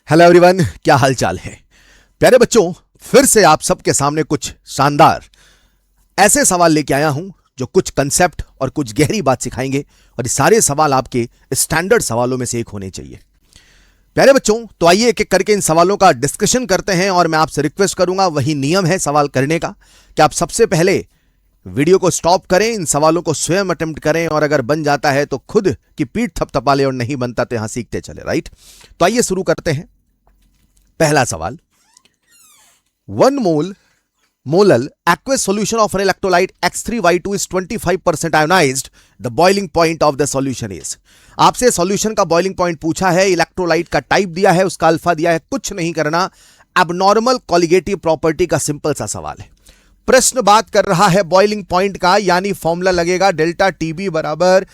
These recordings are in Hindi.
हेलो एवरीवन, क्या हाल चाल है प्यारे बच्चों। फिर से आप सबके सामने कुछ शानदार ऐसे सवाल लेके आया हूं जो कुछ कंसेप्ट और कुछ गहरी बात सिखाएंगे और ये सारे सवाल आपके स्टैंडर्ड सवालों में से एक होने चाहिए। प्यारे बच्चों, तो आइए एक एक करके इन सवालों का डिस्कशन करते हैं और मैं आपसे रिक्वेस्ट करूंगा, वही नियम है सवाल करने का, कि आप सबसे पहले वीडियो को स्टॉप करें, इन सवालों को स्वयं अटेम्प्ट करें और अगर बन जाता है तो खुद की पीठ थपथपा ले और नहीं बनता तो यहां सीखते चले। राइट, तो आइए शुरू करते हैं। पहला सवाल, 1 molal aqueous solution of an electrolyte X3Y2 is 25% ionized. The boiling point of the solution is. आपसे सॉल्यूशन का बॉइलिंग पॉइंट पूछा है, इलेक्ट्रोलाइट का टाइप दिया है, उसका अल्फा दिया है, कुछ नहीं करना। एबनॉर्मल कॉलिगेटिव प्रॉपर्टी का सिंपल सा सवाल है। प्रश्न बात कर रहा है बॉइलिंग पॉइंट का, यानी फॉर्मूला लगेगा डेल्टा टीबी बराबर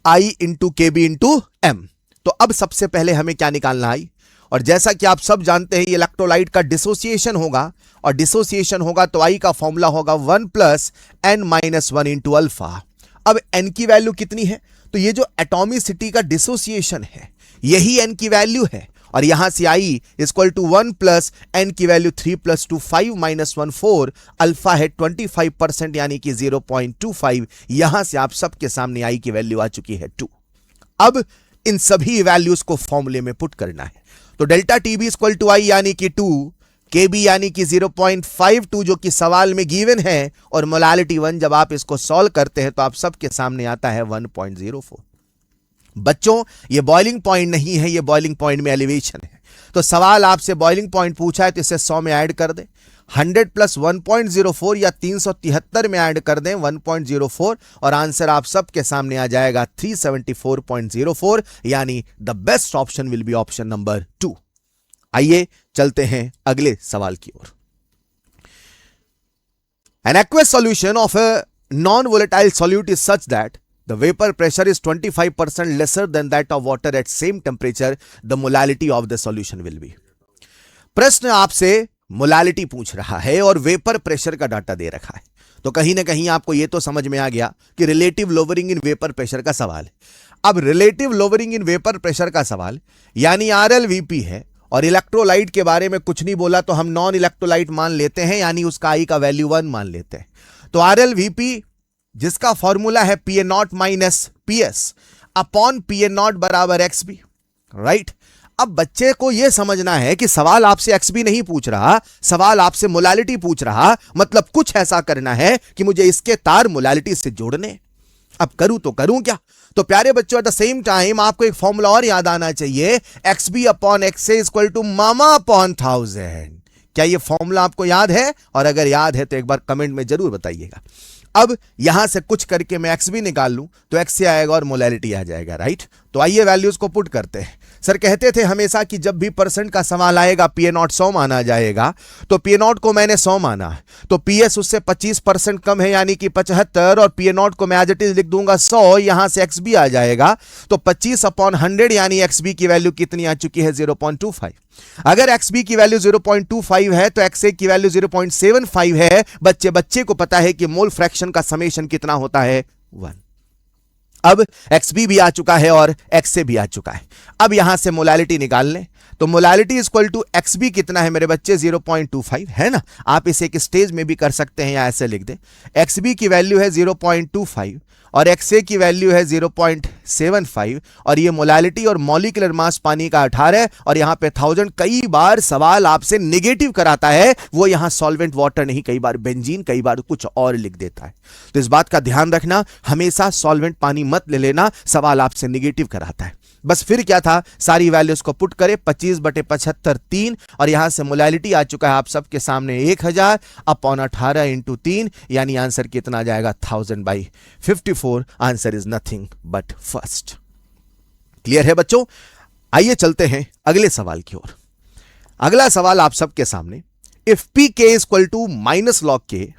आई इंटू केबी इंटू एम। तो अब सबसे पहले हमें क्या निकालना है, और जैसा कि आप सब जानते हैं इलेक्ट्रोलाइट का डिसोसिएशन होगा, और डिसोसिएशन होगा तो आई का फॉर्मूला होगा 1 + n-1 इंटू अल्फा। अब n की वैल्यू कितनी है, तो ये जो एटॉमिसिटी का डिसोसिएशन है यही n की वैल्यू है, और यहां से i = 1 + n की वैल्यू 3 + 2 5 - 1 4, अल्फा है 25% यानी कि 0.25। यहां से आप सबके सामने i की वैल्यू आ चुकी है 2। अब इन सभी वैल्यूज को फॉर्मूले में पुट करना है, तो डेल्टा टीबी = आई यानी कि 2, केबी यानी कि 0.52 जो कि सवाल में गिवन है, और मोलालिटी 1 जब आप इसको सॉल्व करते हैं तो आप सबके सामने आता है 1.04। बच्चों, ये बॉइलिंग पॉइंट नहीं है, ये बॉइलिंग पॉइंट में एलिवेशन है। तो सवाल आपसे बॉइलिंग पॉइंट पूछा है तो इसे 100 में ऐड कर दें, 100 + 1.04 या 373 में ऐड कर दें 1.04, और आंसर आप सबके सामने आ जाएगा 374.04, यानी the best option will be option number 2। आइए चलते हैं अगले सवाल की ओर। An aqueous solution of a non-volatile solute is such that the vapor pressure is 25% lesser than that of water at same temperature. The molality of the solution will be. प्रश्न आपसे मोलालिटी पूछ रहा है और वेपर प्रेशर का डाटा दे रखा है, तो कहीं ना कहीं आपको यह तो समझ में आ गया कि relative lowering in vapour pressure का सवाल है। अब relative lowering in vapour pressure का सवाल यानी RLVP है, और इलेक्ट्रोलाइट के बारे में कुछ नहीं बोला तो हम नॉन इलेक्ट्रोलाइट मान लेते हैं, यानी उसका आई का वैल्यू 1 मान लेते हैं। तो RLVP जिसका फॉर्मूला है PA0 - PS अपॉन PA0 बराबर XB। राइट, अब बच्चे को यह समझना है कि सवाल आपसे XB नहीं पूछ रहा, सवाल आपसे मोलालिटी पूछ रहा, मतलब कुछ ऐसा करना है कि मुझे इसके तार मोलालिटी से जोड़ने। अब करूं तो करूं क्या, तो प्यारे बच्चों एट द सेम टाइम आपको एक फॉर्मूला और याद आना चाहिए, XB अपॉन XA = मामा अपॉन 1000। क्या ये फॉर्मूला आपको याद है, और अगर याद है तो एक बार कमेंट में जरूर बताइएगा। अब यहां से कुछ करके मैं XB निकाल लूं तो XA आएगा और मोलालिटी आ जाएगा। राइट, तो आइए वैल्यूज को पुट करते हैं। सर कहते थे हमेशा कि जब भी परसेंट का सवाल आएगा PA0 100 माना जाएगा, तो PA0 को मैंने 100 माना, तो PS उससे 25% कम है यानी कि 75, और PA0 को मैं एज इट इज लिख दूंगा 100, यहां से XB आ जाएगा, तो 25/100 यानी XB की वैल्यू कितनी आ चुकी है 0.25। अगर XB की वैल्यू 0.25 है तो XA की वैल्यू 0.75 है। बच्चे को पता है कि मोल फ्रैक्शन का समेशन कितना होता है 1। अब XB भी आ चुका है और XA भी आ चुका है। अब यहां से मोलालिटी निकाल लें, तो मोलालिटी = XB कितना है मेरे बच्चे 0.25 है ना। आप इसे एक स्टेज में भी कर सकते हैं या ऐसे लिख दें, XB की वैल्यू है 0.25 और XA की वैल्यू है 0.75, और ये मोलालिटी और मॉलिक्यूलर मास पानी का 18, और यहां पे 1000। कई बार सवाल आपसे नेगेटिव कराता है, वो यहां सॉल्वेंट वाटर नहीं, कई बार बेंजीन, कई बार कुछ और लिख देता है। तो इस बात का ध्यान रखना, हमेशा सॉल्वेंट पानी मत ले लेना, सवाल आपसे नेगेटिव कराता है। बस फिर क्या था, सारी वैल्यूज को पुट करें, 25/75 3, और यहां से मोलालिटी आ चुका है आप सबके सामने 1000 अपॉन 18 इंटू 3, यानी आंसर कितना आ जाएगा 1000/54। Answer is nothing but first. Clear है बच्चों, आइए चलते हैं अगले सवाल की ओर। अगला सवाल आप सबके सामने, if PK = -log K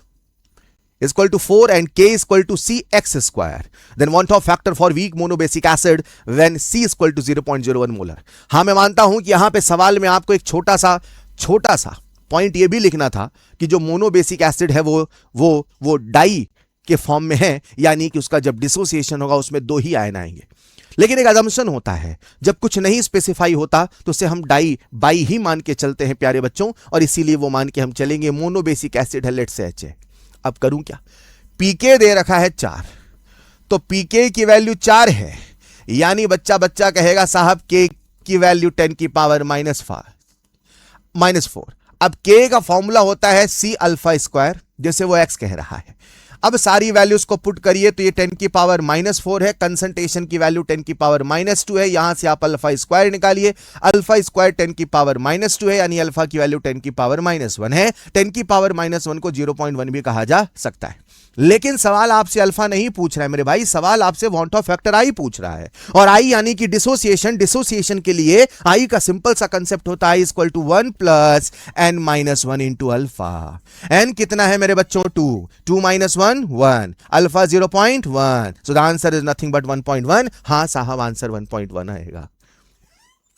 = 4 and K = CX², then want of factor for weak monobasic acid when C = 0.01 molar. हाँ, मैं मानता हूं कि यहां पे सवाल में आपको एक छोटा सा पॉइंट ये भी लिखना था कि जो मोनोबेसिक एसिड है वो डाई के फॉर्म में है, यानी कि उसका जब डिसोसिएशन होगा उसमें 2 ही आयन आएंगे। लेकिन एक अजम्पशन होता है, जब कुछ नहीं स्पेसिफाई होता तो उसे हम डाई बाई ही मान के चलते हैं प्यारे बच्चों, और इसीलिए वो मान के हम चलेंगे मोनोबेसिक एसिड है, लेट्स से H है। अब करूं क्या, पीके दे रखा है 4, तो पीके की वैल्यू 4 है, यानी बच्चा बच्चा कहेगा साहब के की वैल्यू 10 की पावर -4। अब के का फॉर्मूला होता है C अल्फा स्क्वायर, जैसे वो x कह रहा है। अब सारी वैल्यूज को पुट करिए तो ये 10 की पावर -4 है, कंसंट्रेशन की वैल्यू 10 की पावर -2 है, यहां से आप अल्फा स्क्वायर निकालिए, अल्फा स्क्वायर 10 की पावर -2 है, यानी अल्फा की वैल्यू 10 की पावर -1 है। 10 की पावर -1 को 0.1 भी कहा जा सकता है। लेकिन सवाल आपसे अल्फा नहीं पूछ रहा है मेरे भाई, सवाल आपसे वांट ऑफ फैक्टर आई पूछ रहा है, और आई यानी कि डिसोसिएशन के लिए आई का सिंपल सा कंसेप्ट होता है equal to 1 plus n-1 into alpha. n कितना है मेरे बच्चों 2 minus 1 alpha 0.1, so the answer is nothing but 1.1। हां साहब आंसर 1.1 आएगा।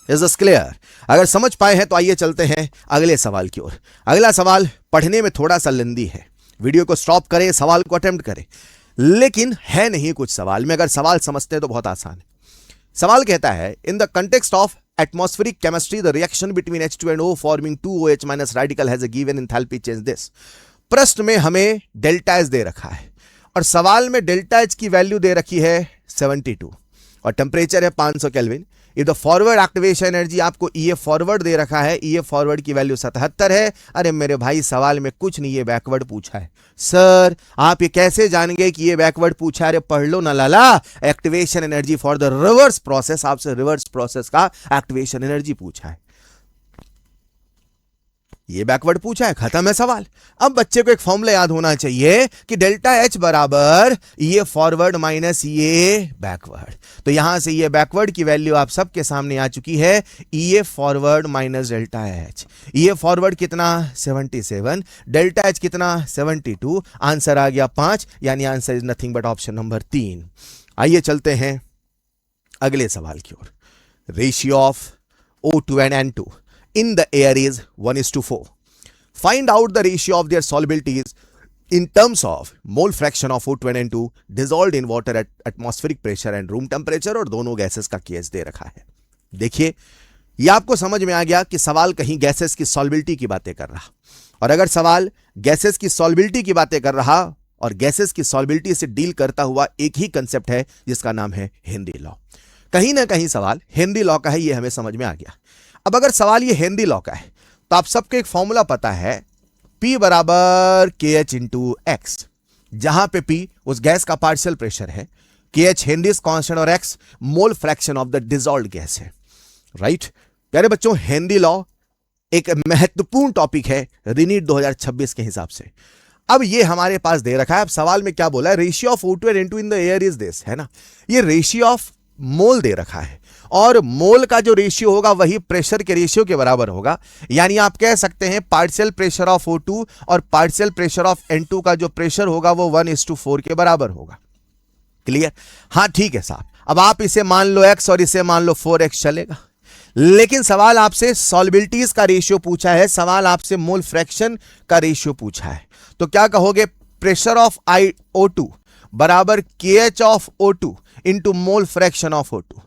Is this clear? अगर समझ पाए हैं तो आइए चलते हैं अगले सवाल की ओर। अगला सवाल पढ़ने में थोड़ा सा लेंदी है, वीडियो को स्टॉप करें, सवाल को अटेम्प्ट करें, लेकिन है नहीं कुछ सवाल में, अगर सवाल समझते हैं तो बहुत आसान है। सवाल कहता है in the context of atmospheric chemistry the reaction between H2 and O forming 2OH minus radical has a given enthalpy change this। प्रश्न में हमें डेल्टा एच दे रखा है और सवाल में डेल्टा एच की वैल्यू दे रखी है 72 और टेम्परेचर है 500 केल्विन। ये द फॉरवर्ड एक्टिवेशन एनर्जी आपको EF फॉरवर्ड दे रखा है, EF फॉरवर्ड की वैल्यू 77 है। अरे मेरे भाई सवाल में कुछ नहीं, ये बैकवर्ड पूछा है। सर आप ये कैसे जान गए कि ये बैकवर्ड पूछा है? अरे पढ़ लो ना लाला, activation energy for the reverse process, आपसे रिवर्स प्रोसेस का एक्टिवेशन एनर्जी पूछा है, ये बैकवर्ड पूछा है, खत्म है सवाल। अब बच्चे को एक फॉर्मूला याद होना चाहिए कि डेल्टा एच बराबर ये फॉरवर्ड माइनस ये बैकवर्ड। तो यहां से ये बैकवर्ड की वैल्यू आप सबके सामने आ चुकी है, ये फॉरवर्ड माइनस डेल्टा एच। ये फॉरवर्ड कितना 77, डेल्टा एच कितना 72, आंसर आ गया 5, यानी answer is nothing but option number 3। आइए चलते हैं अगले सवाल की ओर। Ratio of O2 and N2 in the air is 1:4. Find out the ratio of their solubilities in terms of mole fraction of O2 and N2 dissolved in water at atmospheric pressure and room temperature, और दोनों गैसेस का केस दे रखा है। देखिए ये आपको समझ में आ गया कि सवाल कहीं गैसेस की सॉल्युबिलिटी की बातें कर रहा, और अगर सवाल गैसेस की सॉल्युबिलिटी की बातें कर रहा और गैसेस की सॉल्युबिलिटी से डील करता हुआ एक ही कंसेप्ट है जिसका नाम है हेनरी लॉ। कहीं ना कहीं सवाल हेनरी लॉ का है, ये हमें समझ में आ गया। अब अगर सवाल ये हेनरी लॉ का है तो आप सबको एक फॉर्मूला पता है, P बराबर KH इंटू एक्स, जहां पे P उस गैस का पार्शियल प्रेशर है, KH हेनरीज कांस्टेंट और X mole fraction of the dissolved gas है। राइट प्यारे बच्चों, हेनरी लॉ एक महत्वपूर्ण टॉपिक है रिनीट 2026 के हिसाब से। अब ये हमारे पास दे रखा है, अब सवाल में क्या बोला है, ratio of O2 and N2 in the air is this, है ना। ये रेशियो ऑफ मोल दे रखा है और मोल का जो रेशियो होगा वही प्रेशर के रेशियो के बराबर होगा, यानी आप कह सकते हैं पार्शियल प्रेशर ऑफ O2 और पार्शियल प्रेशर ऑफ N2 का जो प्रेशर होगा वो 1:4 के बराबर होगा। क्लियर? हाँ ठीक है साहब। अब आप इसे मान लो x और इसे मान लो 4x, चलेगा। लेकिन सवाल आपसे सॉल्युबिलिटीज का रेशियो पूछा है, सवाल आपसे मोल फ्रैक्शन का रेशियो पूछा है, तो क्या कहोगे? प्रेशर ऑफ O2 बराबर KH of O2 into mole fraction of O2,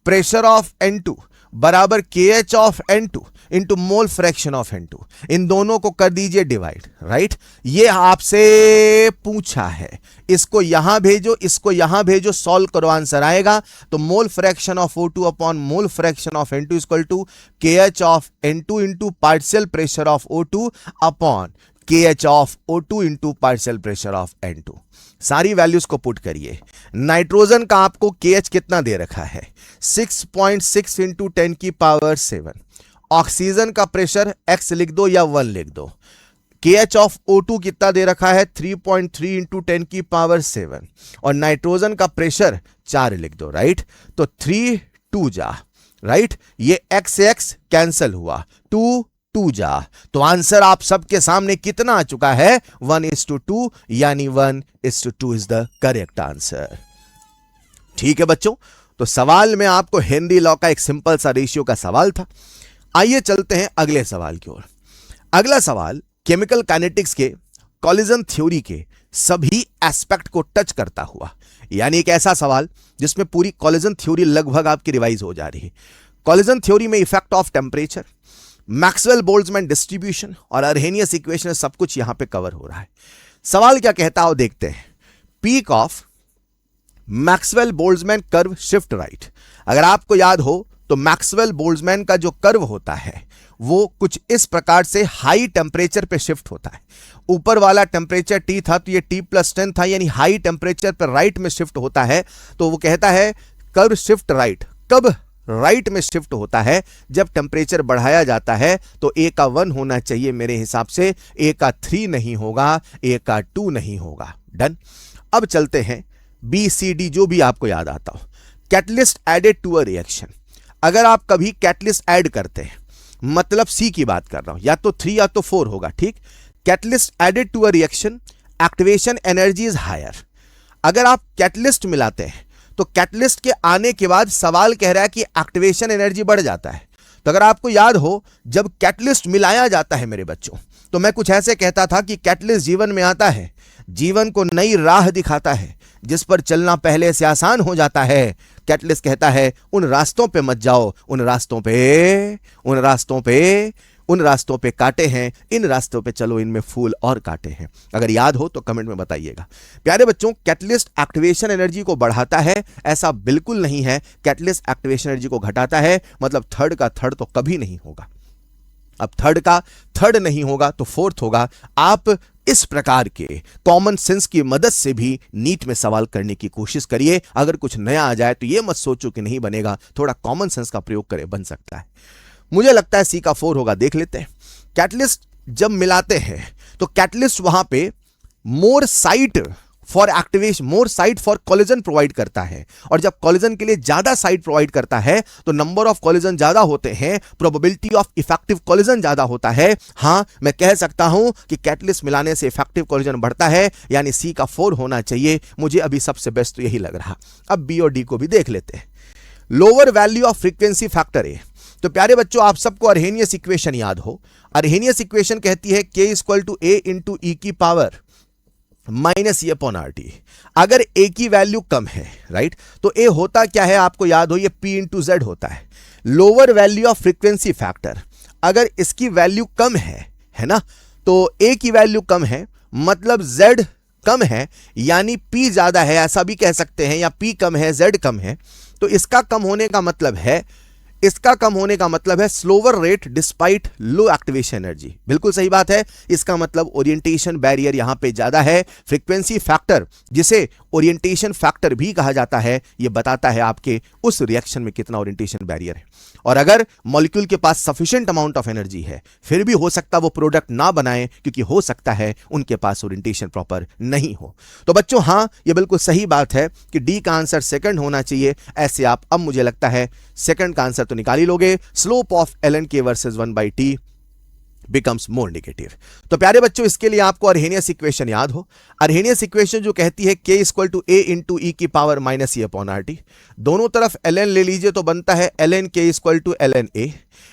pressure of N2 बराबर KH of N2 into mole fraction of N2। इन दोनों को कर दीजिए डिवाइड। राइट, ये आपसे पूछा है, इसको यहां भेजो, इसको यहां भेजो, सॉल्व करो, आंसर आएगा। तो mole fraction of O2 upon mole fraction of N2 equal to KH of N2 into partial pressure of O2 upon KH of O2 into partial pressure of N2। सारी वैल्यूज को पुट करिए। नाइट्रोजन का आपको KH कितना दे रखा है 6.6 इंटू 10 की पावर 7। ऑक्सीजन का प्रेशर X लिख दो या 1 लिख दो। KH ऑफ O2 कितना दे रखा है 3.3 इंटू 10 की पावर 7 और नाइट्रोजन का प्रेशर 4 लिख दो। राइट, तो 3 2 जा, राइट, ये X कैंसल हुआ, 2 जा, तो आंसर आप सबके सामने कितना आ चुका है 1:2, यानी 1:2 इज द करेक्ट आंसर। ठीक है बच्चों, तो सवाल में आपको हेनरी लॉ का एक सिंपल सा रेशियो का सवाल था। आइए चलते हैं अगले सवाल की ओर। अगला सवाल केमिकल काइनेटिक्स के कॉलिजन थ्योरी के सभी एस्पेक्ट को टच करता हुआ, यानी एक ऐसा सवाल जिसमें पूरी कॉलिजन थ्योरी लगभग आपकी रिवाइज हो जा रही है। कॉलिजन थ्योरी में effect of temperature, Maxwell Boltzmann distribution और अर्हेनियस इक्वेशन, सब कुछ यहां पे कवर हो रहा है। सवाल क्या कहता है देखते हैं। Peak of Maxwell Boltzmann curve shift right. अगर आपको याद हो तो मैक्सवेल बोल्ट्जमैन का जो कर्व होता है वो कुछ इस प्रकार से हाई टेम्परेचर पे शिफ्ट होता है। ऊपर वाला टेम्परेचर T था तो ये T+10 था, यानी हाई टेम्परेचर पर राइट में शिफ्ट होता है। तो वो कहता है कर्व शिफ्ट राइट। कब राइट में शिफ्ट होता है? जब टेम्परेचर बढ़ाया जाता है। तो A का 1 होना चाहिए मेरे हिसाब से, A का 3 नहीं होगा, A का 2 नहीं होगा। डन। अब चलते हैं BCD, जो भी आपको याद आता हो। Catalyst added to a reaction. अगर आप कभी कैटलिस्ट ऐड करते हैं, मतलब C की बात कर रहा हूं, या तो 3 या तो 4 होगा, ठीक। Catalyst added to a reaction, activation energy is higher. अगर आप कैटलिस्ट मिलाते हैं तो कैटलिस्ट के आने के बाद सवाल कह रहा है कि एक्टिवेशन एनर्जी बढ़ जाता है। तो अगर आपको याद हो, जब कैटलिस्ट मिलाया जाता है मेरे बच्चों, तो मैं कुछ ऐसे कहता था कि कैटलिस्ट जीवन में आता है, जीवन को नई राह दिखाता है, जिस पर चलना पहले से आसान हो जाता है। कैटलिस्ट कहता है उन रास्तों पे मत जाओ, उन रास्तों पे कांटे हैं, इन रास्तों पे चलो, इनमें फूल और कांटे हैं। अगर याद हो तो कमेंट में बताइएगा। प्यारे बच्चों, कैटलिस्ट एक्टिवेशन एनर्जी को बढ़ाता है? ऐसा बिल्कुल नहीं है। कैटलिस्ट एक्टिवेशन एनर्जी को घटाता है। मतलब थर्ड का थर्ड तो कभी नहीं होगा। अब थर्ड का थर्ड नहीं होगा तो फोर्थ होगा। आप इस प्रकार के कॉमन सेंस की मदद से भी नीट में सवाल करने की कोशिश करिए। अगर कुछ नया आ जाए तो यह मत सोचो कि नहीं बनेगा, थोड़ा कॉमन सेंस का प्रयोग करें, बन सकता है। मुझे लगता है C का 4 होगा, देख लेते हैं। कैटलिस्ट जब मिलाते हैं तो कैटलिस्ट वहां पे मोर साइट फॉर कॉलिजन प्रोवाइड करता है, और जब कॉलिजन के लिए ज्यादा साइट प्रोवाइड करता है तो नंबर ऑफ कॉलिजन ज्यादा होते हैं, प्रोबेबिलिटी ऑफ इफेक्टिव कॉलिजन ज्यादा होता है। हां, मैं कह सकता हूं कि कैटलिस्ट मिलाने से इफेक्टिव कॉलिजन बढ़ता है, यानी C का 4 होना चाहिए। मुझे अभी सबसे बेस्ट तो यही लग रहा। अब B और D को भी देख लेते हैं। Lower value of frequency factor A। तो प्यारे बच्चों, आप सबको अर्हेनियस इक्वेशन याद हो। अर्हेनियस इक्वेशन कहती है K = A × E की पावर -E/RT। अगर A की वैल्यू कम है, राइट, तो A होता क्या है आपको याद हो, ये P × Z होता है। Lower value of frequency factor, अगर इसकी वैल्यू कम है ना, तो A की वैल्यू कम है, मतलब Z कम है, यानी P ज्यादा है, ऐसा भी कह सकते हैं, या P कम है Z कम है। तो इसका कम होने का मतलब है स्लोवर रेट डिस्पाइट लो एक्टिवेशन एनर्जी। बिल्कुल सही बात है। इसका मतलब ओरिएंटेशन बैरियर यहां पे ज्यादा है। फ्रीक्वेंसी फैक्टर, जिसे ओरिएंटेशन फैक्टर भी कहा जाता है, यह बताता है आपके उस रिएक्शन में कितना ओरिएंटेशन बैरियर है। और अगर मॉलिक्यूल के पास सफिशिएंट अमाउंट ऑफ एनर्जी है, फिर भी हो सकता वो प्रोडक्ट ना बनाए, क्योंकि हो सकता है उनके पास ओरिएंटेशन प्रॉपर नहीं हो। तो बच्चों, हां, यह बिल्कुल सही बात है कि डी का आंसर सेकंड होना चाहिए। ऐसे आप अब मुझे लगता है सेकंड का आंसर तो निकाल ही लोगे। Slope of ln(k) versus 1/t becomes more negative। तो प्यारे बच्चों, इसके लिए आपको अर्हेनियस इक्वेशन याद हो। अर्हेनियस इक्वेशन जो कहती है K = A × E की पावर -E/RT। दोनों तरफ ln ले लीजिए तो बनता है ln(k) = ln A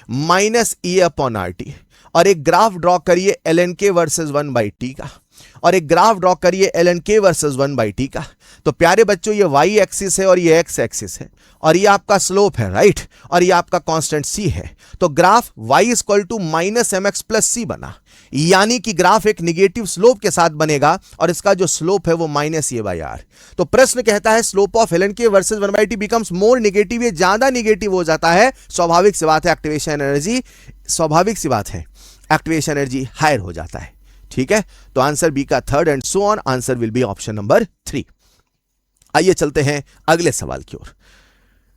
-E/RT। और एक ग्राफ ड्रॉ करिए ln(k) वर्सेस 1/t का, और एक ग्राफ ड्रॉ करिए ln(k) वर्सेस 1/t का। तो प्यारे बच्चों, ये y एक्सिस है और ये x एक्सिस है, और ये आपका स्लोप है, राइट, और ये आपका कांस्टेंट C है। तो ग्राफ y = -mx + c बना, यानी कि ग्राफ एक निगेटिव स्लोप के साथ बनेगा, और इसका जो स्लोप है वो -a/r। तो प्रश्न कहता है slope of ln(k) versus 1/t becomes more negative. ये ज्यादा निगेटिव हो जाता है। स्वाभाविक सी बात है, एक्टिवेशन एनर्जी हायर हो जाता है। ठीक है, तो आंसर बी का third and so on. Answer will be option number 3। आइए चलते हैं अगले सवाल की ओर।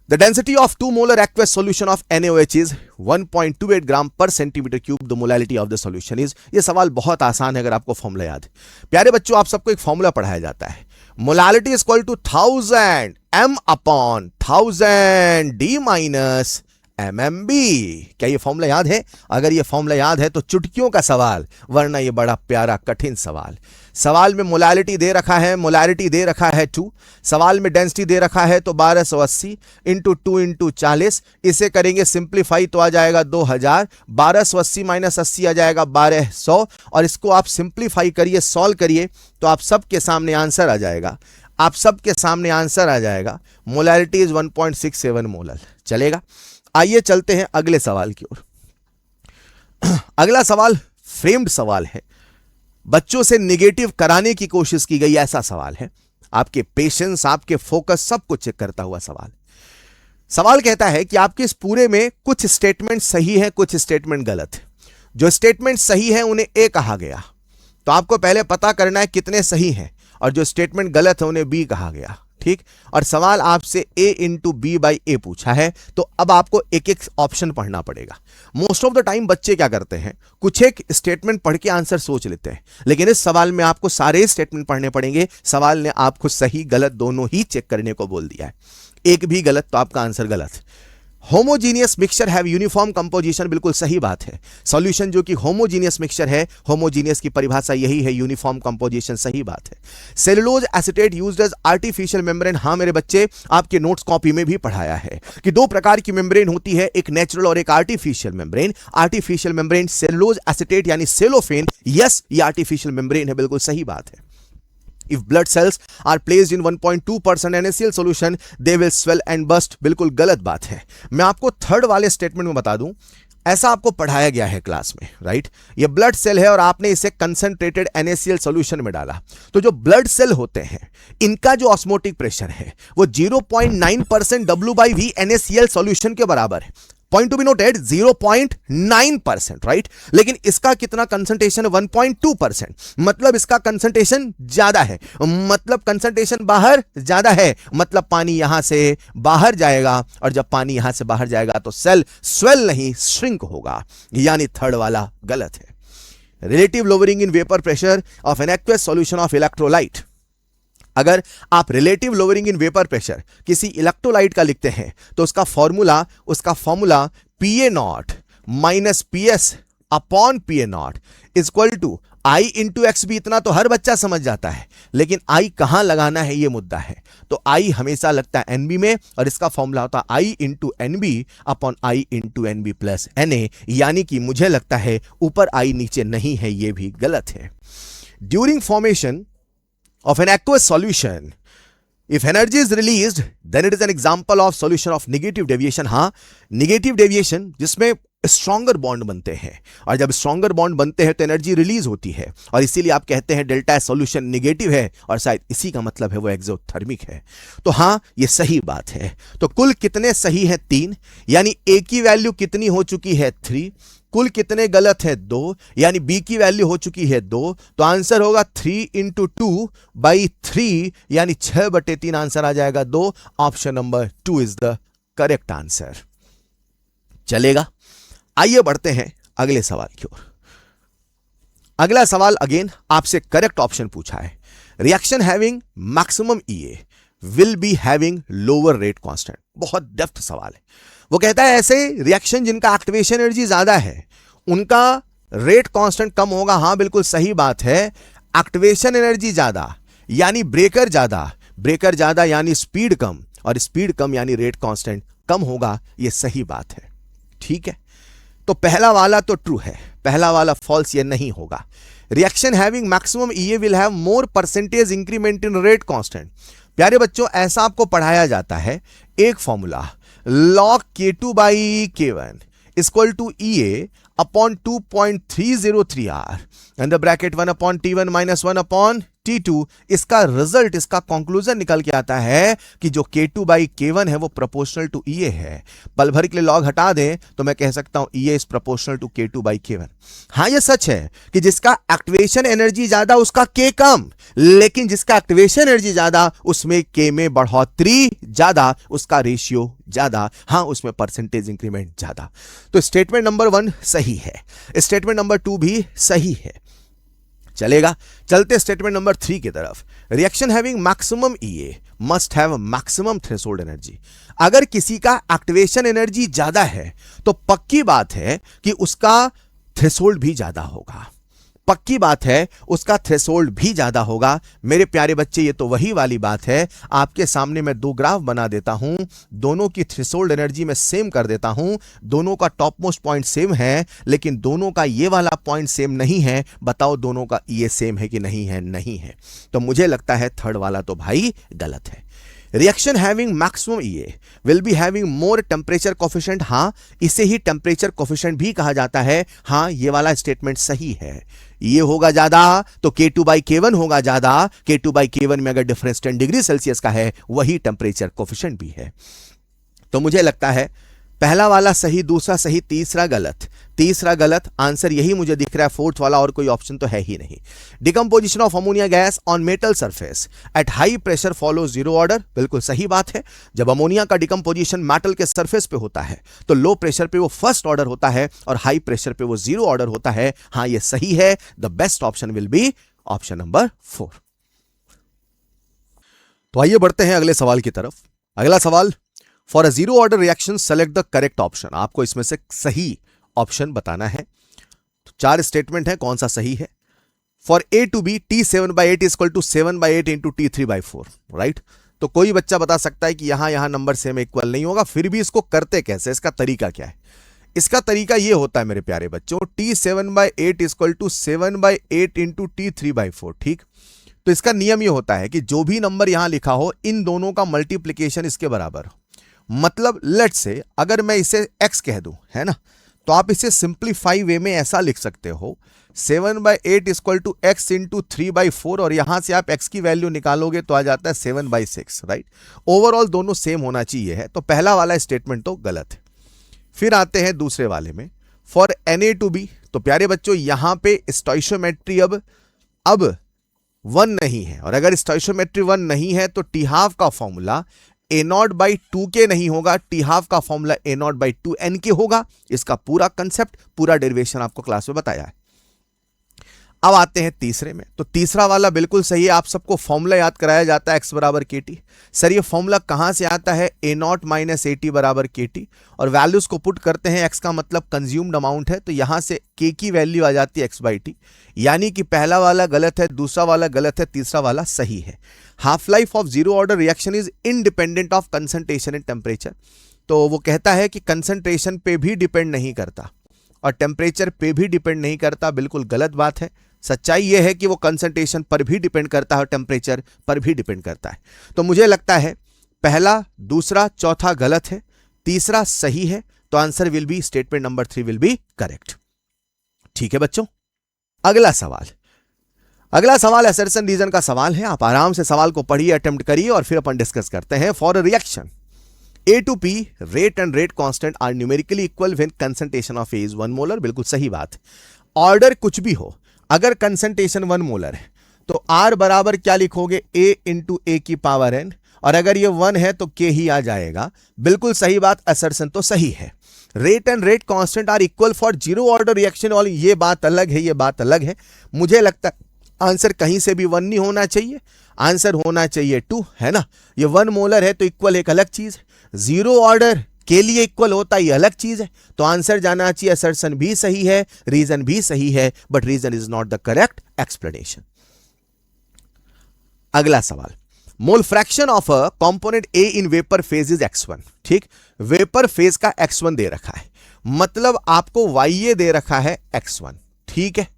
The density of 2 molar aqueous solution of NaOH is 1.28 gram per centimetre cube. The molality of the solution is. ये सवाल बहुत आसान है अगर आपको फॉर्मूला याद है। प्यारे बच्चों, आप सबको एक फॉर्मूला पढ़ाया जाता है, molality is equal to 1000 m/1000 d - MMB। क्या ये फॉर्मूला याद है? अगर ये फॉर्मूला याद है तो चुटकियों का सवाल, वरना ये बड़ा प्यारा कठिन सवाल। सवाल में मोलैलिटी दे रखा है, मोलैलिटी दे रखा है 2, सवाल में डेंसिटी दे रखा है तो 1280 इंटू 2 इंटू 40, इसे करेंगे सिंप्लीफाई तो आ जाएगा 2000, 1280 माइनस 80 आ जाएगा 1200, और इसको आप सिंप्लीफाई करिए, सॉल्व करिए तो आप सबके सामने आंसर आ जाएगा, आप सबके सामने आंसर आ जाएगा, मोलैलिटी इज 1.67 मोलर। चलेगा, आइए चलते हैं अगले सवाल की ओर। अगला सवाल फ्रेम्ड सवाल है, बच्चों से निगेटिव कराने की कोशिश की गई ऐसा सवाल है, आपके पेशेंस, आपके फोकस, सब कुछ चेक करता हुआ सवाल। सवाल कहता है कि आपके इस पूरे में कुछ स्टेटमेंट सही है, कुछ स्टेटमेंट गलत है। जो स्टेटमेंट सही है उन्हें ए कहा गया, तो आपको पहले पता करना है कितने सही हैं, और जो स्टेटमेंट गलत है उन्हें बी कहा गया। ठीक, और सवाल आपसे ए इंटू बी बाई ए पूछा है, तो अब आपको एक एक ऑप्शन पढ़ना पड़ेगा। मोस्ट ऑफ द टाइम बच्चे क्या करते हैं, कुछ एक स्टेटमेंट पढ़ के आंसर सोच लेते हैं, लेकिन इस सवाल में आपको सारे स्टेटमेंट पढ़ने पड़ेंगे। सवाल ने आपको सही गलत दोनों ही चेक करने को बोल दिया है, एक भी गलत तो आपका आंसर गलत। Homogeneous mixture have uniform composition, बिल्कुल सही बात है। सॉल्यूशन जो कि होमोजीनियस मिक्सचर है, होमोजीनियस की परिभाषा यही है, यूनिफॉर्म कंपोजिशन, सही बात है। Cellulose acetate used as artificial membrane, हाँ मेरे बच्चे आपके नोट्स कॉपी में भी पढ़ाया है कि दो प्रकार की मेम्ब्रेन होती है, एक नेचुरल और एक artificial membrane. Artificial membrane cellulose acetate यानी सेलोफेन, यस ये आर्टिफिशियल मेम्ब्रेन है, बिल्कुल सही बात है। If blood cells are placed in 1.2% NaCl solution, they will swell and burst, बिल्कुल गलत बात है। मैं आपको थर्ड वाले स्टेटमेंट में बता दूं, ऐसा आपको पढ़ाया गया है क्लास में, राइट। ये ब्लड सेल है और आपने इसे कंसंट्रेटेड NaCl सॉल्यूशन में डाला, तो जो ब्लड सेल होते हैं इनका जो ऑस्मोटिक प्रेशर है वो 0.9% W/V NaCl सॉल्यूशन के बराबर है। Point to be noted 0.9%, right. लेकिन इसका कितना कंसंट्रेशन है, 1.2%, मतलब इसका कंसंट्रेशन ज्यादा है, मतलब कंसंट्रेशन बाहर ज्यादा है, मतलब पानी यहां से बाहर जाएगा, और जब पानी यहां से बाहर जाएगा तो सेल स्वेल नहीं श्रिंक होगा, यानी थर्ड वाला गलत है। Relative lowering in vapour pressure of an aqueous solution of electrolyte, अगर आप relative lowering in vapour pressure किसी इलेक्ट्रोलाइट का लिखते हैं तो उसका formula Pa0 minus PS upon Pa0 equal to I into XB। इतना तो हर बच्चा समझ जाता है, लेकिन I कहां लगाना है ये मुद्दा है। तो I हमेशा लगता है NB में, और इसका फॉर्मूला होता है I into NB upon I into NB plus NA, यानी कि मुझे लगता है ऊपर I नीचे नहीं है, ये भी गलत है। During formation of an aqueous solution, if energy is released then it is an example of solution of negative deviation। हाँ, negative deviation जिसमें स्ट्रॉन्गर बॉन्ड बनते हैं, और जब स्ट्रॉन्गर बॉन्ड बनते हैं तो एनर्जी रिलीज होती है, और इसीलिए आप कहते हैं डेल्टा सॉल्यूशन नेगेटिव है, और शायद इसी का मतलब है वो एक्सोथर्मिक है। तो हाँ ये सही बात है। तो कुल कितने सही हैं, 3, यानी ए की वैल्यू कितनी हो चुकी है, 3। कुल कितने गलत है, 2, यानी बी की वैल्यू हो चुकी है 2, तो आंसर होगा 3 इंटू 2/3, यानी 6/3 आंसर आ जाएगा 2। Option number 2 is the correct answer. चलेगा, आइए बढ़ते हैं अगले सवाल की ओर। अगला सवाल अगेन आपसे करेक्ट ऑप्शन पूछा है, reaction having maximum EA will be having lower rate constant. बहुत डेप्थ सवाल है। वो कहता है ऐसे रिएक्शन जिनका एक्टिवेशन एनर्जी ज्यादा है उनका रेट कांस्टेंट कम होगा। हाँ बिल्कुल सही बात है। एक्टिवेशन एनर्जी ज्यादा यानी ब्रेकर ज्यादा यानी स्पीड कम, और स्पीड कम यानी रेट कांस्टेंट कम होगा, ये सही बात है। ठीक है, तो पहला वाला तो ट्रू है, पहला वाला फॉल्स, ये नहीं होगा। Reaction having maximum EA will have more percentage increment in rate constant. प्यारे बच्चों ऐसा आपको पढ़ाया जाता है, एक formula log K2/K1 equal to EA upon 2.303 R and the bracket 1/T1 minus 1/T2। इसका रिजल्ट, इसका कंक्लूजन निकल के आता है कि जो K2/K1 है वो प्रोपोर्शनल टू EA है। पल भर के लिए लॉग हटा दें तो मैं कह सकता हूं EA is proportional to K2/K1। हाँ ये सच है कि जिसका एक्टिवेशन एनर्जी ज्यादा उसका K कम, लेकिन जिसका एक्टिवेशन एनर्जी ज्यादा उसमें K में बढ़ोतरी ज्यादा, उसका रेशियो ज्यादा। हाँ उसमें परसेंटेज इंक्रीमेंट ज्यादा। तो स्टेटमेंट नंबर 1 सही है, स्टेटमेंट नंबर 2 भी सही है। चलेगा, चलते स्टेटमेंट नंबर 3 की तरफ। Reaction having maximum EA must have maximum threshold energy. अगर किसी का एक्टिवेशन एनर्जी ज्यादा है तो पक्की बात है कि उसका थ्रेशोल्ड भी ज्यादा होगा। पक्की बात है उसका थ्रेशोल्ड भी ज्यादा होगा। मेरे प्यारे बच्चे, ये तो वही वाली बात है। आपके सामने मैं दो ग्राफ बना देता हूं, दोनों की थ्रेशोल्ड एनर्जी में सेम कर देता हूं, दोनों का टॉप मोस्ट पॉइंट सेम है, लेकिन दोनों का ये वाला पॉइंट सेम नहीं है। बताओ दोनों का ये सेम है कि नहीं है? नहीं है। तो मुझे लगता है थर्ड वाला तो भाई गलत है। Reaction having maximum EA will be having more temperature coefficient. हां, इसे ही टेम्परेचर कोफिशिएंट भी कहा जाता है। हां, ये वाला स्टेटमेंट सही है। ये होगा ज्यादा तो K2/K1 होगा ज्यादा। K2/K1 में अगर डिफरेंस 10 डिग्री सेल्सियस का है, वही टेम्परेचर कोफिशिएंट भी है। तो मुझे लगता है पहला वाला सही, दूसरा सही, तीसरा गलत। तीसरा गलत आंसर यही मुझे दिख रहा है, फोर्थ वाला और कोई ऑप्शन तो है ही नहीं। Decomposition of ammonia gas on metal surface at high pressure follow zero order, बिल्कुल सही बात है। जब अमोनिया का डिकम्पोजिशन मेटल के सरफेस पे होता है तो लो प्रेशर पे वो फर्स्ट ऑर्डर होता है और हाई प्रेशर पे वो जीरो ऑर्डर होता है। हां, ये सही है। The best option will be option number 4। तो आइए बढ़ते हैं अगले सवाल की तरफ। अगला सवाल, for a zero order reaction select the correct option. आपको इसमें से सही ऑप्शन बताना है। तो 4 स्टेटमेंट है, कौन सा सही है? For A to B T7/8 equal to 7/8 into T3/4, right? तो कोई बच्चा बता सकता है कि यहां नंबर सेम इक्वल नहीं होगा, फिर भी इसको करते कैसे? इसका तरीका क्या है? इसका तरीका यह होता है मेरे प्यारे बच्चों, T7/8 equal to 7/8 into T3/4, ठीक? तो इसका नियम यह होता है कि जो भी नंबर यहां लिखा हो, इन दोनों का मल्टीप्लीकेशन इसके बराबर हो। मतलब लेट्स से अगर मैं इसे x कह दूं, है ना, तो आप इसे सिंप्लीफाई वे में ऐसा लिख सकते हो 7/8 इक्वल टू x इंटू 3/4, और यहां से आप x की वैल्यू निकालोगे तो आ जाता है 7/6, राइट? ओवरऑल दोनों सेम होना चाहिए है। तो पहला वाला स्टेटमेंट तो गलत है। फिर आते हैं दूसरे वाले में, फॉर Na2B। तो प्यारे बच्चों यहां पे स्टोइशियोमेट्री अब 1 नहीं है, और अगर स्टोइशियोमेट्री 1 नहीं है तो T12 का फॉर्मूला A0/2K नहीं होगा, T12 का फॉर्मूला A0/2NK होगा। इसका पूरा कंसेप्ट, पूरा डेरिवेशन आपको क्लास में बताया है। अब आते हैं तीसरे में। तो तीसरा वाला बिल्कुल सही है। आप सबको फॉर्मूला याद कराया जाता है x बराबर KT। सर ये फॉर्मूला कहां से आता है? A0 माइनस AT बराबर KT, और वैल्यूज को पुट करते हैं। x का मतलब कंज्यूम्ड अमाउंट है, तो यहां से K की वैल्यू आ जाती है x/T। यानी कि पहला वाला गलत है, दूसरा वाला गलत है, तीसरा वाला सही है। Half life of zero order reaction is independent of concentration and temperature. तो वो कहता है कि कंसंट्रेशन पे भी डिपेंड नहीं करता और टेम्परेचर पे भी डिपेंड नहीं करता। बिल्कुल गलत बात है। सच्चाई यह है कि वो कंसंट्रेशन पर भी डिपेंड करता है और टेम्परेचर पर भी डिपेंड करता है। तो मुझे लगता है पहला, दूसरा, चौथा गलत है, तीसरा सही है। तो answer will B statement number 3 will be correct. ठीक है बच्चों, अगला सवाल। अगला सवाल असर्शन रीजन का सवाल है। आप आराम से सवाल को पढ़िए, अटेम्प्ट करिए और फिर अपन डिस्कस करते हैं। For a reaction A to P, rate and rate constant are numerically equal when concentration of A is 1 molar। बिल्कुल सही बात। ऑर्डर कुछ भी हो, अगर कंसंट्रेशन 1 मोलर है तो R बराबर क्या लिखोगे? A इंटू A की पावर n, और अगर ये 1 है तो K ही आ जाएगा। बिल्कुल सही बात, असर्शन तो सही है। Rate and rate constant are equal for zero order reaction वाली, ये बात अलग है, ये बात अलग है। मुझे लगता है आंसर कहीं से भी 1 नहीं होना चाहिए, आंसर होना चाहिए 2, है ना? ये 1 मोलर है तो इक्वल एक अलग चीज है, जीरो ऑर्डर के लिए इक्वल होता है ये अलग चीज है। तो आंसर जाना चाहिए, असर्शन भी सही है, रीजन भी सही है, but reason is not the correct explanation. अगला सवाल, mole fraction of a component A in vapour phase is x1। ठीक, वेपर फेज का x1 दे रखा है, मतलब आपको YA दे रखा है x1, ठीक है।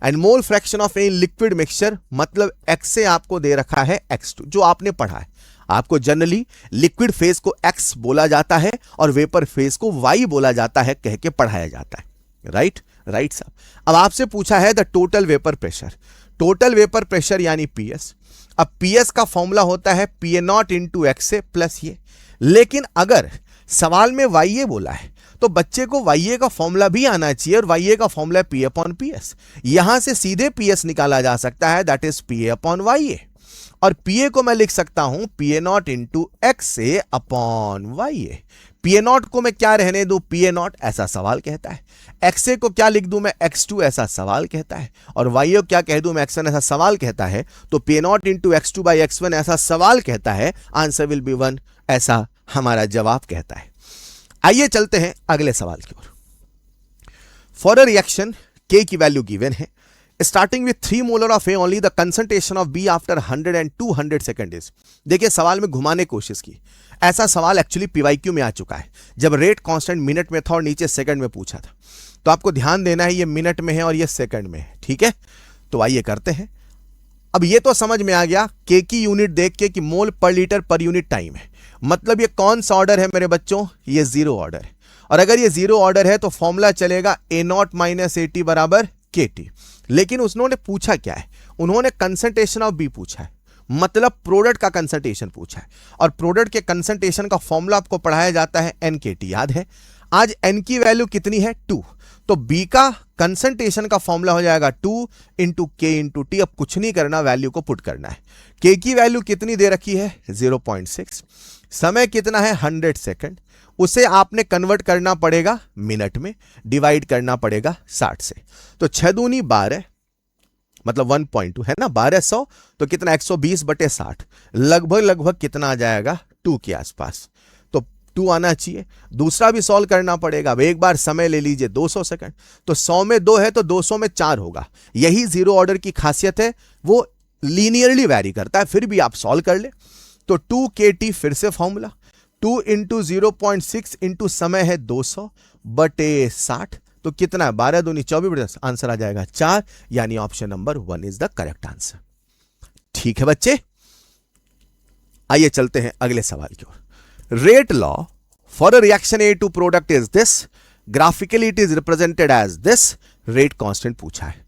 And mole fraction of A in liquid mixture, मतलब x से आपको दे रखा है x2, जो आपने पढ़ा है। आपको जनरली लिक्विड फेज को x बोला जाता है और वेपर फेज को y बोला जाता है, कह के पढ़ाया जाता है। राइट राइट साहब। अब आपसे पूछा है the total vapour pressure. Total vapour pressure यानी PS। अब PS का फॉर्मूला होता है PA0 इंटू XA प्लस ये, लेकिन अगर सवाल में YA बोला है तो बच्चे को YA का फॉर्मूला भी आना चाहिए, और YA का फॉर्मूला P अपॉन PS। यहां से सीधे PS निकाला जा सकता है, that is PA upon YA, और PA को मैं लिख सकता हूं PA0 into XA upon YA। PA0 को मैं क्या रहने दूं? PA0, ऐसा सवाल कहता है। XA को क्या लिख दूं मैं? X2, ऐसा सवाल कहता है। और YA को क्या कह दूं मैं? X1, ऐसा सवाल कहता है। तो PA0 into X2 by X1 ऐसा सवाल कहता है, आंसर विल बी 1, ऐसा हमारा जवाब कहता है। आइए चलते हैं अगले सवाल की ओर। फॉर अ रिएक्शन K की वैल्यू गिवन है, Starting with 3 molar of A only, the concentration of B after 100 and 200 second is. देखिए सवाल में घुमाने की कोशिश की, ऐसा सवाल एक्चुअली पीवाईक्यू में आ चुका है जब रेट कांस्टेंट मिनट में था और नीचे सेकंड में पूछा था। तो आपको ध्यान देना है ये मिनट में है और ये सेकंड में है, ठीक है। तो आइए करते हैं। अब ये तो समझ में आ गया के की यूनिट देख के कि मोल पर लीटर पर यूनिट टाइम है, मतलब ये कौन सा ऑर्डर है मेरे बच्चों, ये जीरो ऑर्डर है। और अगर ये जीरो ऑर्डर है तो फॉर्मूला चलेगा ए नॉट माइनस एटी बराबर के टी। लेकिन उसने पूछा क्या है, उन्होंने कंसंट्रेशन ऑफ बी पूछा है, मतलब प्रोडक्ट का कंसंट्रेशन पूछा है। और प्रोडक्ट के कंसंट्रेशन का फॉर्मूला आपको पढ़ाया जाता है एन के टी, याद है। आज एन की वैल्यू कितनी है, 2, तो बी का कंसंट्रेशन का फॉर्मूला हो जाएगा 2 इंटू के इंटू टी। अब कुछ नहीं करना, वैल्यू को पुट करना है। के की वैल्यू कितनी दे रखी है 0.6, समय कितना है 100 सेकंड, उसे आपने कन्वर्ट करना पड़ेगा मिनट में, डिवाइड करना पड़ेगा 60 से। तो 6 दूनी 12 मतलब 1.2 है ना, 1200 तो कितना 120/60, लगभग कितना आ जाएगा 2 के आसपास। तो 2 आना चाहिए। दूसरा भी सॉल्व करना पड़ेगा। अब एक बार समय ले लीजिए 200 सेकंड, तो 100 में 2 है तो 200 में 4 होगा। यही जीरो ऑर्डर की खासियत है, वो लीनियरली वैरी करता है, फिर भी आप सॉल्व कर ले। तो 2 के टी फिर से फॉर्मूला 2 इंटू 0.6 इंटू समय है 200/60, तो कितना है 12 दूनी 24, आंसर आ जाएगा 4, यानी option number 1 is the correct answer. ठीक है बच्चे, आइए चलते हैं अगले सवाल की ओर। Rate law for a reaction A to product is this, graphically it is represented as this. Rate constant पूछा है।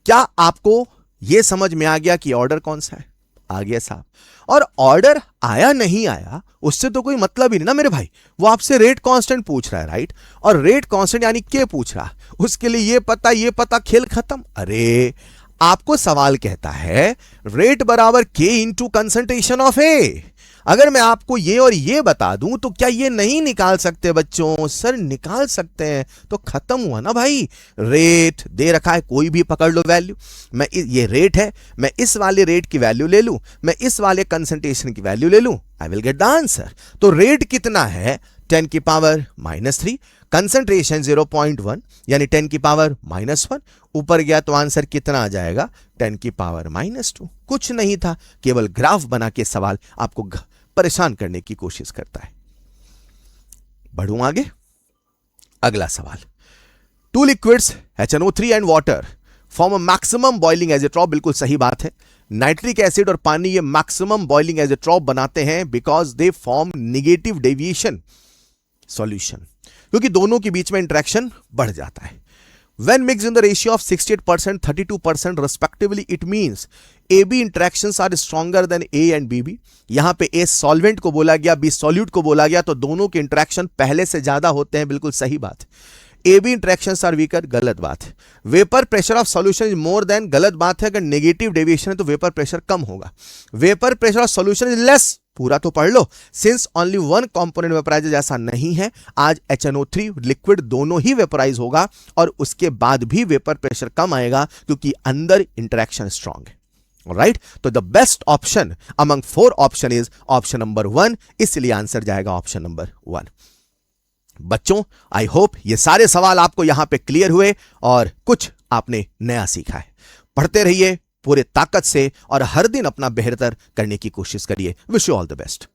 क्या आपको यह समझ में आ गया कि ऑर्डर कौन सा है? आ गया साहब। और ऑर्डर आया नहीं आया उससे तो कोई मतलब ही नहीं ना मेरे भाई, वो आपसे रेट कांस्टेंट पूछ रहा है, राइट। और रेट कांस्टेंट यानी के पूछ रहा, उसके लिए ये पता खेल खत्म। अरे आपको सवाल कहता है रेट बराबर के इंटू कंसंट्रेशन ऑफ ए। अगर मैं आपको ये और ये बता दूं तो क्या ये नहीं निकाल सकते बच्चों? सर निकाल सकते हैं। तो खत्म हुआ ना भाई। रेट दे रखा है, कोई भी पकड़ लो वैल्यू। मैं ये रेट है, मैं इस वाले रेट की वैल्यू ले लूं, मैं इस वाले कंसंट्रेशन की वैल्यू ले लूं, I will get the answer. तो रेट कितना है 10 की पावर -3, कंसंट्रेशन 0.1 यानी 10 की पावर -1, ऊपर गया तो आंसर कितना आ जाएगा 10 की पावर -2। कुछ नहीं था, केवल ग्राफ बना के सवाल आपको परेशान करने की कोशिश करता है। बढ़ूं आगे, अगला सवाल। 2 liquids HNO3 and water form a maximum boiling azeotrope. बिल्कुल सही बात है। नाइट्रिक एसिड और पानी ये मैक्सिमम बॉइलिंग एजेट्रॉप बनाते हैं because they form negative deviation solution, क्योंकि दोनों के बीच में इंटरेक्शन बढ़ जाता है। When mixed in the ratio of 68%, 32% respectively, it means AB interactions are stronger than A and BB। यहां पे A सॉल्वेंट को बोला गया, B सॉल्यूट को बोला गया, तो दोनों के इंटरेक्शन पहले से ज्यादा होते हैं। बिल्कुल सही बात है। AB इंटरेक्शंस आर वीकर, गलत बात है। Vapour pressure of solution is more than, गलत बात है। अगर नेगेटिव डेविएशन है तो वेपर प्रेशर कम होगा। Vapour pressure of solution is less, पूरा तो पढ़ लो। Since only one component vaporise, ऐसा नहीं है। आज HNO3 लिक्विड दोनों ही वेपराइज होगा और उसके बाद भी वेपर प्रेशर कम आएगा क्योंकि अंदर इंटरेक्शन स्ट्रांग है, राइट। तो the best option among 4 option is option number 1, इसलिए आंसर जाएगा ऑप्शन नंबर 1। बच्चों आई होप ये सारे सवाल आपको यहां पे क्लियर हुए और कुछ आपने नया सीखा है। पढ़ते रहिए पूरे ताकत से और हर दिन अपना बेहतर करने की कोशिश करिए। Wish you all the best.